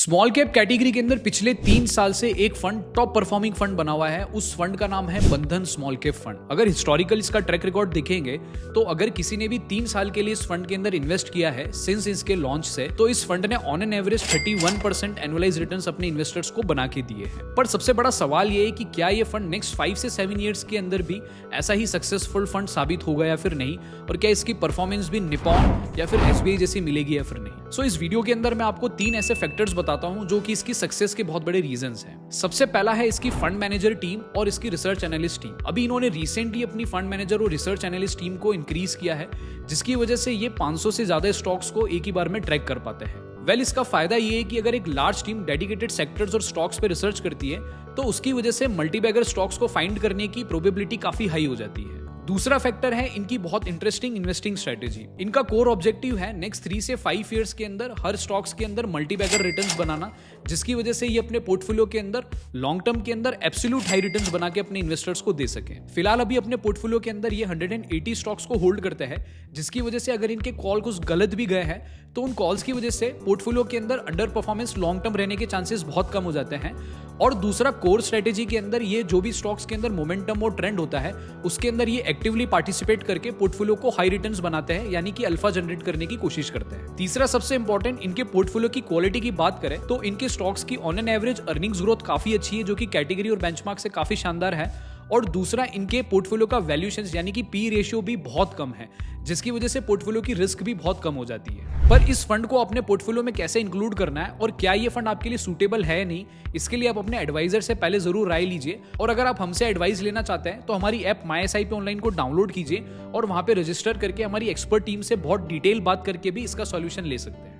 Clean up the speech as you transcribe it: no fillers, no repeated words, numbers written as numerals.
Small cap category के अंदर पिछले 3 साल से एक फंड टॉप परफॉर्मिंग फंड बना हुआ है। उस फंड का नाम है बंधन स्मॉल कैप फंड। अगर हिस्टोरिकल इसका ट्रैक रिकॉर्ड देखेंगे तो अगर किसी ने भी 3 साल के लिए इस फंड के अंदर इन्वेस्ट किया है सिंस इसके लॉन्च से, तो इस फंड ने on an average 31% annualise returns अपने इन्वेस्टर्स को बना के दिए हैं। पर सबसे बड़ा सवाल ये है कि क्या ये फंड नेक्स्ट 5 से 7 ईयर्स के अंदर भी ऐसा ही सक्सेसफुल फंड साबित होगा या फिर नहीं, और क्या इसकी परफॉर्मेंस भी निपॉन या फिर एसबीआई जैसी मिलेगी या फिर नहीं। सो इस वीडियो के अंदर मैं आपको 3 ऐसे फैक्टर्स बताता हूं जो कि इसकी सक्सेस के बहुत बड़े रीजंस हैं। सबसे पहला है इसकी फंड मैनेजर टीम और इसकी रिसर्च एनालिस्ट टीम। अभी इन्होंने रिसेंटली अपनी फंड मैनेजर और रिसर्च एनालिस्ट टीम को इंक्रीज किया है, जिसकी वजह से ये 500 से ज्यादा स्टॉक्स को एक ही बार में ट्रैक कर पाते हैं। इसका फायदा ये है कि अगर एक लार्ज टीम डेडिकेटेड सेक्टर्स और स्टॉक्स पे रिसर्च करती है तो उसकी वजह से मल्टीबैगर स्टॉक्स को फाइंड करने की प्रोबेबिलिटी काफी हाई हो जाती है। दूसरा फैक्टर है इनकी बहुत इंटरेस्टिंग इन्वेस्टिंग स्ट्रेटेजी। इनका कोर ऑब्जेक्टिव है नेक्स्ट 3 से 5 इयर्स के अंदर हर स्टॉक्स के अंदर मल्टीबैगर रिटर्न्स बनाना, जिसकी वजह से ये अपने पोर्टफोलियो के अंदर लॉन्ग टर्म के अंदर एब्सोल्यूट हाई रिटर्न्स बना के अपने इन्वेस्टर्स को दे सके। फिलहाल अभी अपने पोर्टफोलियो के अंदर ये 180 स्टॉक्स को होल्ड करते हैं, जिसकी वजह से अगर इनके कॉल कुछ गलत भी गए हैं तो उन कॉल्स की वजह से पोर्टफोलियो के अंदर अंडर परफॉर्मेंस लॉन्ग टर्म रहने के चांसेस बहुत कम हो जाते हैं। और दूसरा कोर स्ट्रेटेजी के अंदर ये जो भी स्टॉक्स के अंदर मोमेंटम और ट्रेंड होता है उसके अंदर ये एक्टिवली पार्टिसिपेट करके पोर्टफोलियो को हाई रिटर्न्स बनाते हैं, यानी कि अल्फा जनरेट करने की कोशिश करते हैं। तीसरा सबसे इंपॉर्टेंट, इनके पोर्टफोलियो की क्वालिटी की बात करें तो इनके स्टॉक्स की on an average earnings growth काफी अच्छी है, जो कि कैटेगरी और बेंचमार्क से काफी शानदार है। और दूसरा, इनके पोर्टफोलियो का वैल्यूएशन यानी कि पी रेशियो भी बहुत कम है, जिसकी वजह से पोर्टफोलियो की रिस्क भी बहुत कम हो जाती है। पर इस फंड को अपने पोर्टफोलियो में कैसे इंक्लूड करना है और क्या ये फंड आपके लिए सूटेबल है या नहीं, इसके लिए आप अपने एडवाइजर से पहले जरूर राय लीजिए। और अगर आप हमसे एडवाइस लेना चाहते हैं तो हमारी ऐप MySIP ऑनलाइन को डाउनलोड कीजिए और वहां पे रजिस्टर करके हमारी एक्सपर्ट टीम से बहुत डिटेल बात करके भी इसका सॉल्यूशन ले सकते हैं।